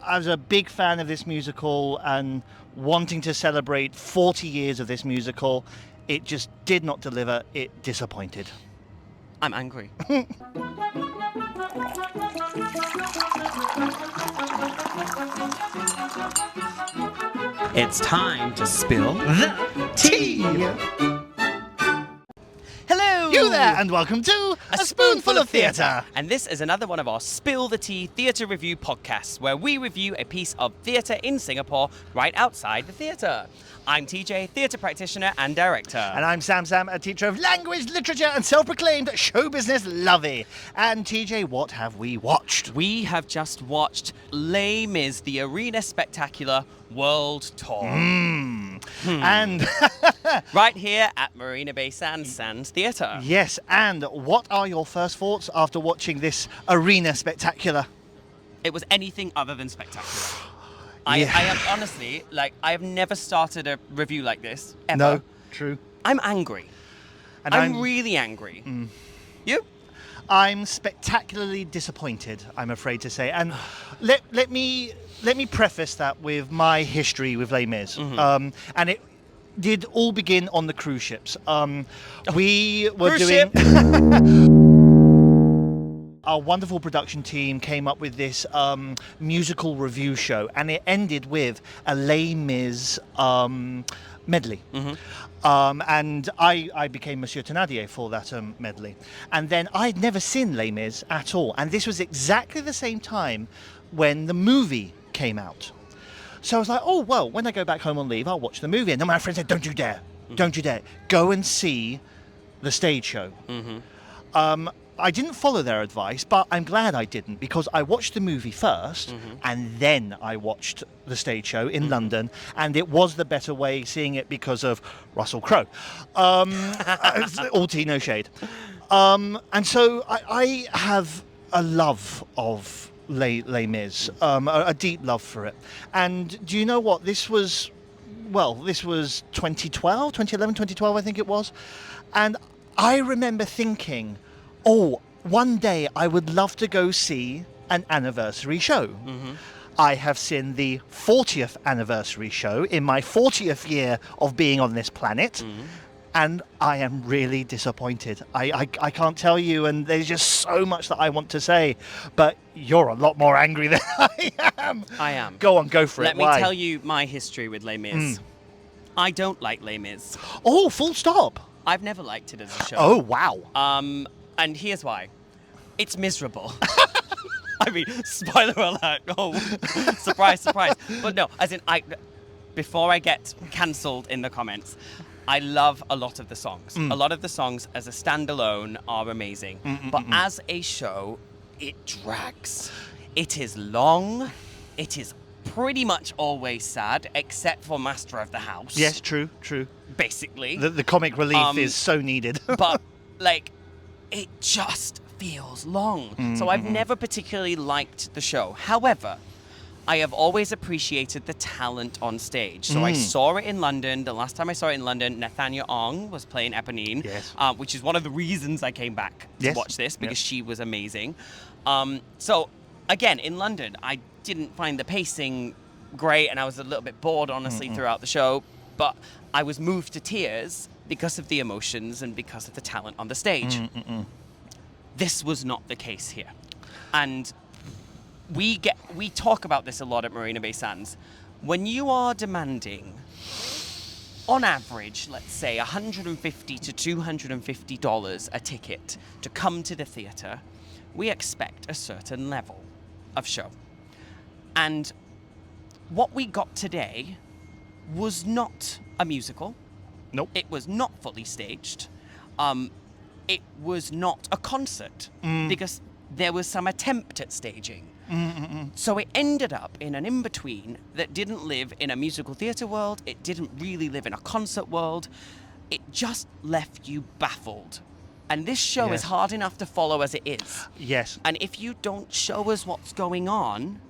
I was a big fan of this musical and wanting to celebrate 40 years of this musical. It just did not deliver. It disappointed. I'm angry. It's time to spill the tea. Hello! You there, and welcome to A Spoonful of Theatre. And this is another one of our Spill the Tea theatre review podcasts, where we review a piece of theatre in Singapore right outside the theatre. I'm TJ, theatre practitioner and director. And I'm Sam, a teacher of language, literature, and self-proclaimed show business lovey. And TJ, what have we watched? We have just watched Les Mis, the Arena Spectacular World Tour. And right here at Marina Bay Sands Theatre. yes, and what are your first thoughts after watching this Arena Spectacular? It was anything other than spectacular. Yeah. I am honestly, I have never started a review like this, ever. No, true. I'm angry. And I'm really angry. You? I'm spectacularly disappointed, I'm afraid to say. And let me preface that with my history with Les Mis. And it did all begin on the cruise ships. We were Cruise doing... ship. Our wonderful production team came up with this musical review show, and it ended with a Les Mis medley. And I became Monsieur Thénardier for that medley. And then I'd never seen Les Mis at all. And this was exactly the same time when the movie came out. So I was like, oh, well, when I go back home on leave, I'll watch the movie. And then my friend said, don't you dare. Don't you dare. Go and see the stage show. I didn't follow their advice, but I'm glad I didn't, because I watched the movie first and then I watched the stage show in London, and it was the better way seeing it because of Russell Crowe. All tea, no shade. And so I have a love of Les Mis, a deep love for it. And do you know what? This was 2012, 2011, 2012, I think it was. And I remember thinking, oh, one day I would love to go see an anniversary show. I have seen the 40th anniversary show in my 40th year of being on this planet, and I am really disappointed. I can't tell you, and there's just so much that I want to say, but you're a lot more angry than I am. I am. Go on, go for it. Let me Why? tell you my history with Les Mis. I don't like Les Mis. Oh, full stop. I've never liked it as a show. Oh, wow. And here's why. It's miserable. I mean, spoiler alert. Oh, surprise, surprise. But no, as in, before I get cancelled in the comments, I love a lot of the songs. A lot of the songs as a standalone are amazing. But as a show, it drags. It is long. It is pretty much always sad, except for Master of the House. Yes, true. Basically. The comic relief is so needed. But, it just feels long. So I've never particularly liked the show. However, I have always appreciated the talent on stage. So I saw it in London. The last time I saw it in London, Nathania Ong was playing Eponine, Yes. Which is one of the reasons I came back to watch this, because she was amazing. So, again, in London, I didn't find the pacing great, and I was a little bit bored, honestly, throughout the show. But I was moved to tears because of the emotions and because of the talent on the stage. This was not the case here. And we talk about this a lot at Marina Bay Sands. When you are demanding, on average, let's say $150 to $250 a ticket to come to the theatre, we expect a certain level of show. And what we got today was not a musical. Nope. It was not fully staged. It was not a concert, because there was some attempt at staging. So it ended up in an in-between that didn't live in a musical theatre world. It didn't really live in a concert world. It just left you baffled. And this show is hard enough to follow as it is. Yes. And if you don't show us what's going on,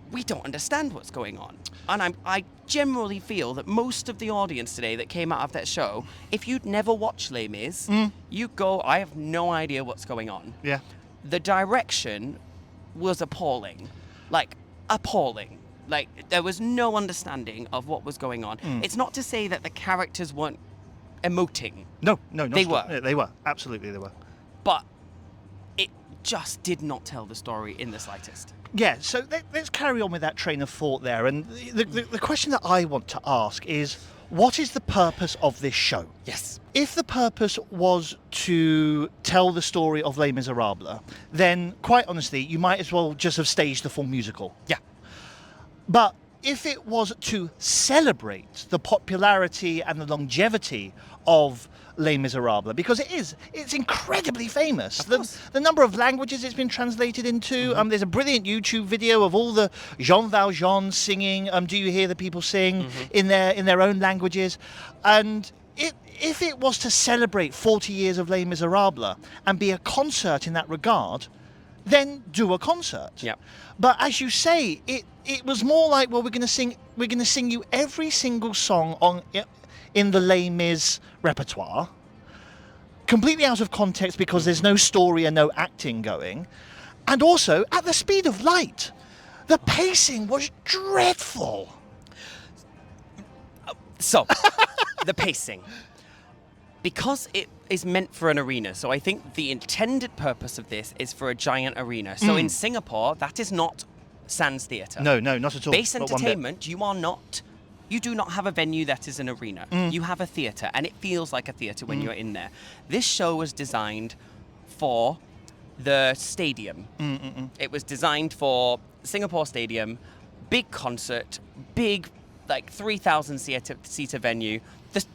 we don't understand what's going on. And I generally feel that most of the audience today that came out of that show, if you'd never watched Les Mis, you go, I have no idea what's going on. Yeah. The direction was appalling. appalling. Like, there was no understanding of what was going on. It's not to say that the characters weren't emoting. No, not They at all. were. Yeah, they were. Absolutely, they were. But it just did not tell the story in the slightest. Yeah, so let's carry on with that train of thought there. And the question that I want to ask is, what is the purpose of this show? Yes. If the purpose was to tell the story of Les Misérables, then, quite honestly, you might as well just have staged the full musical. Yeah. But if it was to celebrate the popularity and the longevity of Les Misérables, because it's incredibly famous. The number of languages it's been translated into. There's a brilliant YouTube video of all the Jean Valjean singing. Do you hear the people sing in their own languages? And if it was to celebrate 40 years of Les Misérables and be a concert in that regard, then do a concert. Yep. But as you say, it was more like, well, we're going to sing you every single song in the Les Mis repertoire, completely out of context because there's no story and no acting going, and also at the speed of light. The pacing was dreadful. So, the pacing. Because it is meant for an arena, so I think the intended purpose of this is for a giant arena. So in Singapore, that is not Sands Theatre. No, not at all. Base Not one bit. entertainment, you do not have a venue that is an arena. You have a theatre, and it feels like a theatre when you're in there. This show was designed for the stadium. It was designed for Singapore Stadium, big concert, big, like 3,000 seater venue.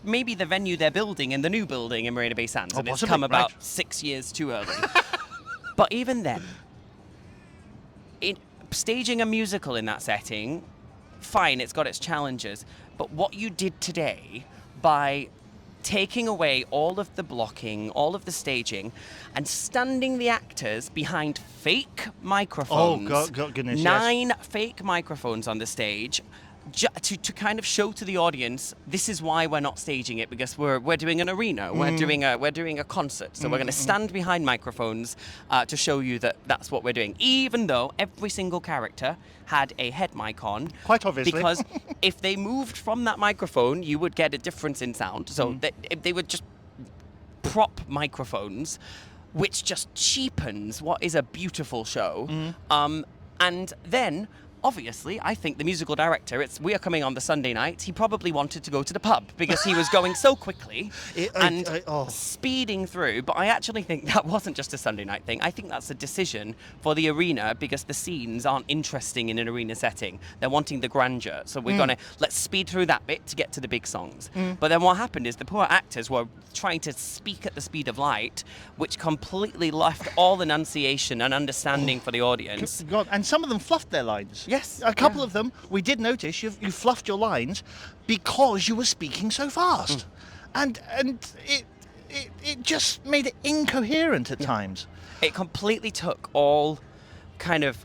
Maybe the venue they're building in the new building in Marina Bay Sands, and it's possibly, come about right. 6 years too early. But even then, staging a musical in that setting, fine, it's got its challenges. But what you did today by taking away all of the blocking, all of the staging, and standing the actors behind fake microphones. Oh, goodness, 9 fake microphones on the stage. To kind of show to the audience, this is why we're not staging it, because we're doing an arena, we're doing a concert, so we're going to stand behind microphones to show you that that's what we're doing, even though every single character had a head mic on. Quite obviously. Because if they moved from that microphone, you would get a difference in sound. So they would just prop microphones, which just cheapens what is a beautiful show. And then, obviously, I think the musical director, we are coming on the Sunday night, he probably wanted to go to the pub because he was going so quickly speeding through. But I actually think that wasn't just a Sunday night thing. I think that's a decision for the arena because the scenes aren't interesting in an arena setting. They're wanting the grandeur. So we're going to, let's speed through that bit to get to the big songs. But then what happened is the poor actors were trying to speak at the speed of light, which completely left all enunciation and understanding for the audience. God, and some of them fluffed their lines. Yes. A couple of them, we did notice, you fluffed your lines because you were speaking so fast. And it just made it incoherent at times. It completely took all kind of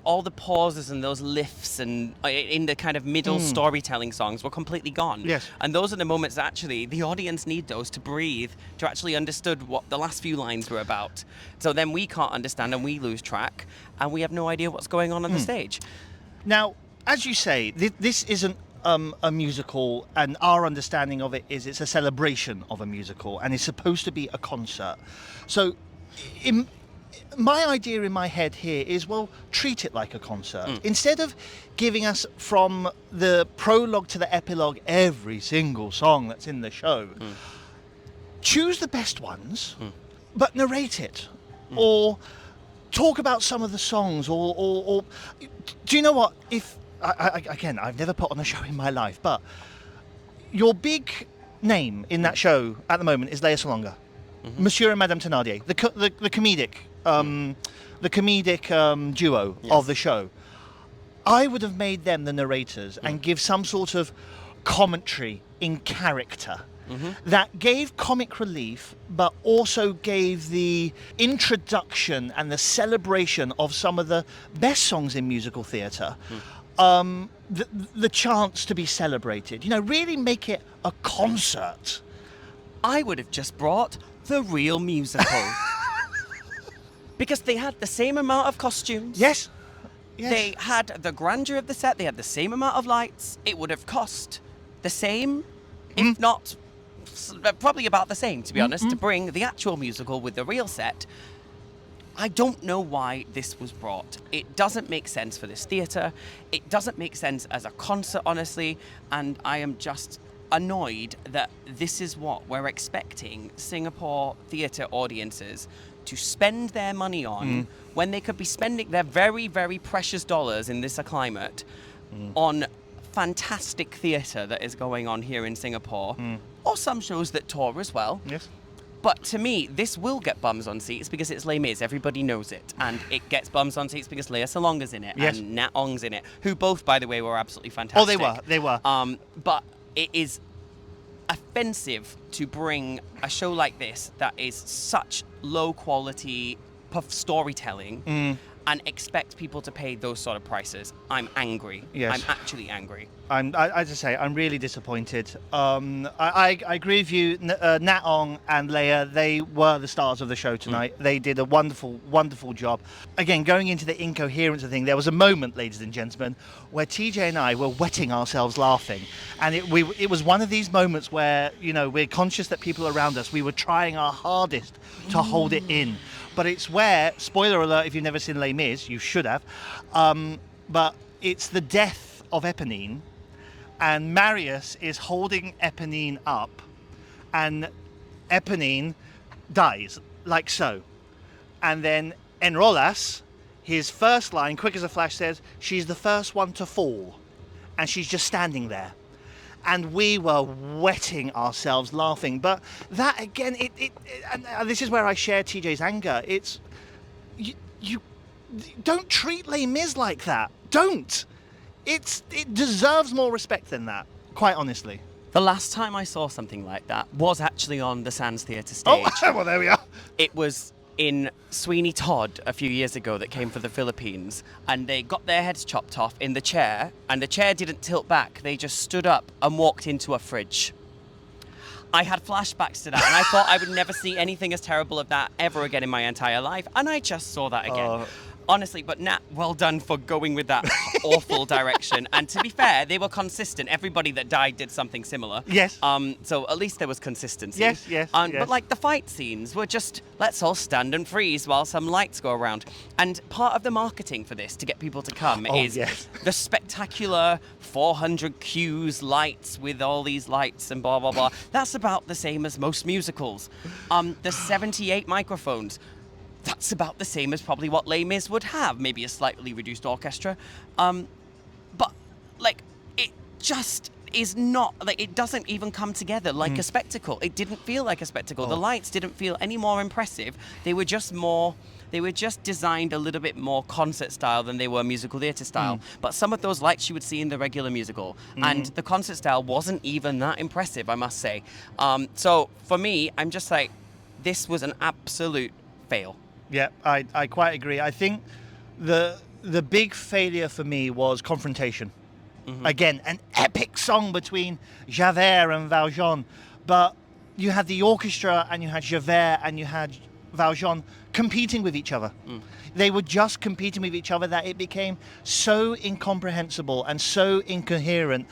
all the pauses and those lifts and in the kind of middle storytelling songs were completely gone. Yes. And those are the moments that actually the audience need those to breathe, to actually understand what the last few lines were about. So then we can't understand and we lose track and we have no idea what's going on the stage. Now, as you say, this isn't a musical, and our understanding of it is it's a celebration of a musical and it's supposed to be a concert. So my idea in my head here is, well, treat it like a concert. Instead of giving us from the prologue to the epilogue every single song that's in the show, choose the best ones, but narrate it. Or talk about some of the songs, or do you know what? If again, I've never put on a show in my life, but your big name in that show at the moment is Lea Salonga, Monsieur and Madame Thénardier, the comedic duo of the show. I would have made them the narrators and give some sort of commentary in character. That gave comic relief, but also gave the introduction and the celebration of some of the best songs in musical theatre the chance to be celebrated. You know, really make it a concert. I would have just brought the real musical. Because they had the same amount of costumes. Yes. Yes. They had the grandeur of the set. They had the same amount of lights. It would have cost the same, if not probably about the same, to be honest, to bring the actual musical with the real set. I don't know why this was brought. It doesn't make sense for this theatre. It doesn't make sense as a concert, honestly. And I am just annoyed that this is what we're expecting Singapore theatre audiences to spend their money on when they could be spending their very, very precious dollars in this climate on fantastic theatre that is going on here in Singapore, or some shows that tour as well. Yes. But to me, this will get bums on seats because it's Les Mis. Everybody knows it. And it gets bums on seats because Lea Salonga's in it and Nat Ong's in it, who both, by the way, were absolutely fantastic. Oh, they were. But it is offensive to bring a show like this that is such low-quality storytelling and expect people to pay those sort of prices. I'm angry. Yes. I'm actually angry. As I say, I'm really disappointed. I agree with you. Nat Ong and Leia, they were the stars of the show tonight. They did a wonderful, wonderful job. Again, going into the incoherence of the thing, there was a moment, ladies and gentlemen, where TJ and I were wetting ourselves laughing. And it was one of these moments where, we're conscious that people around us, we were trying our hardest to hold it in. But it's where, spoiler alert, if you've never seen Les Mis, you should have, but it's the death of Eponine, and Marius is holding Eponine up, and Eponine dies, like so. And then Enrolas, his first line, quick as a flash, says, "She's the first one to fall," and she's just standing there. And we were wetting ourselves laughing. But that, again, and this is where I share TJ's anger. It's, you don't treat Les Mis like that. Don't. It deserves more respect than that, quite honestly. The last time I saw something like that was actually on the Sands Theatre stage. Oh, well, there we are. It was in Sweeney Todd a few years ago that came for the Philippines, and they got their heads chopped off in the chair, and the chair didn't tilt back. They just stood up and walked into a fridge. I had flashbacks to that, and I thought I would never see anything as terrible as that ever again in my entire life, and I just saw that again. Honestly, but Nat, well done for going with that awful direction. And to be fair, they were consistent. Everybody that died did something similar. Yes. So at least there was consistency. Yes. But like the fight scenes were just, let's all stand and freeze while some lights go around. And part of the marketing for this to get people to come is the spectacular 400 cues lights with all these lights and blah, blah, blah. That's about the same as most musicals. The 78 microphones. That's about the same as probably what Les Mis would have, maybe a slightly reduced orchestra. But, like, it just is not, like, it doesn't even come together like a spectacle. It didn't feel like a spectacle. The lights didn't feel any more impressive. They were just designed a little bit more concert style than they were musical theatre style. But some of those lights you would see in the regular musical. And the concert style wasn't even that impressive, I must say. So, for me, I'm just like, this was an absolute fail. Yeah, I quite agree. I think the big failure for me was Confrontation. Again, an epic song between Javert and Valjean, but you had the orchestra and you had Javert and you had Valjean competing with each other. They were just competing with each other that it became so incomprehensible and so incoherent.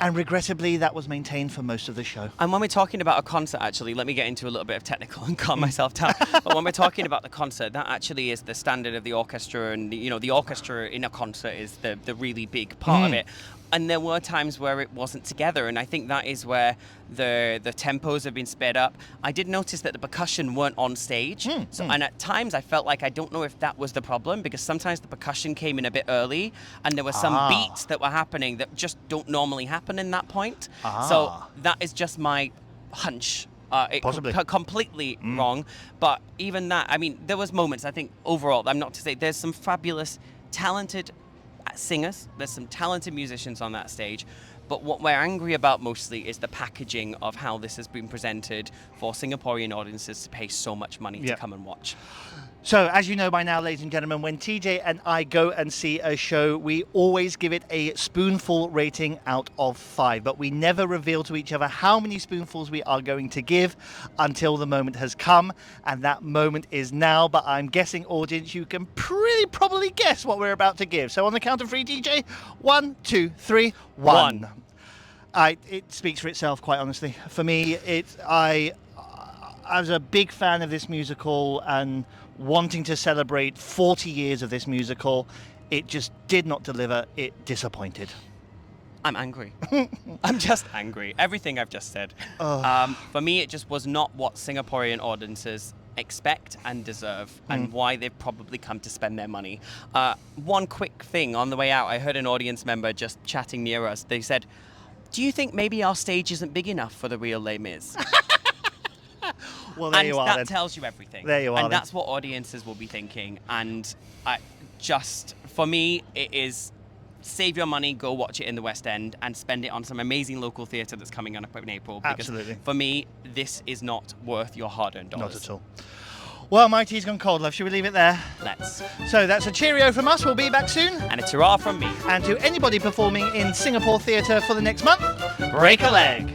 And regrettably, that was maintained for most of the show. And when we're talking about a concert, actually, let me get into a little bit of technical and calm myself down. But when we're talking about the concert, that actually is the standard of the orchestra. And, the orchestra in a concert is the really big part of it. And there were times where it wasn't together. And I think that is where the tempos have been sped up. I did notice that the percussion weren't on stage. And at times I felt like I don't know if that was the problem, because sometimes the percussion came in a bit early and there were some beats that were happening that just don't normally happen in that point. So that is just my hunch. Possibly. Completely wrong. But even that, I mean, there was moments, I think, overall, I'm not to say, there's some fabulous, talented singers, there's some talented musicians on that stage, but what we're angry about mostly is the packaging of how this has been presented for Singaporean audiences to pay so much money to come and watch. So, as you know by now, ladies and gentlemen, when TJ and I go and see a show, we always give it a spoonful rating out of 5. But we never reveal to each other how many spoonfuls we are going to give until the moment has come. And that moment is now. But I'm guessing, audience, you can pretty probably guess what we're about to give. So, on the count of 3, TJ, 1, 2, 3, 1. It speaks for itself, quite honestly. For me, I was a big fan of this musical and wanting to celebrate 40 years of this musical. It just did not deliver. It disappointed. I'm angry. I'm just angry. Everything I've just said. For me, it just was not what Singaporean audiences expect and deserve, and why they've probably come to spend their money. One quick thing on the way out, I heard an audience member just chatting near us. They said, "Do you think maybe our stage isn't big enough for the real Les Mis?" Well, there you are. And that tells you everything. There you are. And that's what audiences will be thinking. And for me, it is save your money, go watch it in the West End, and spend it on some amazing local theatre that's coming up in April. Because Absolutely. For me, this is not worth your hard-earned dollars. Not at all. Well, my tea's gone cold, love. Should we leave it there? Let's. So that's a cheerio from us. We'll be back soon. And a hurrah from me. And to anybody performing in Singapore theatre for the next month, break a leg.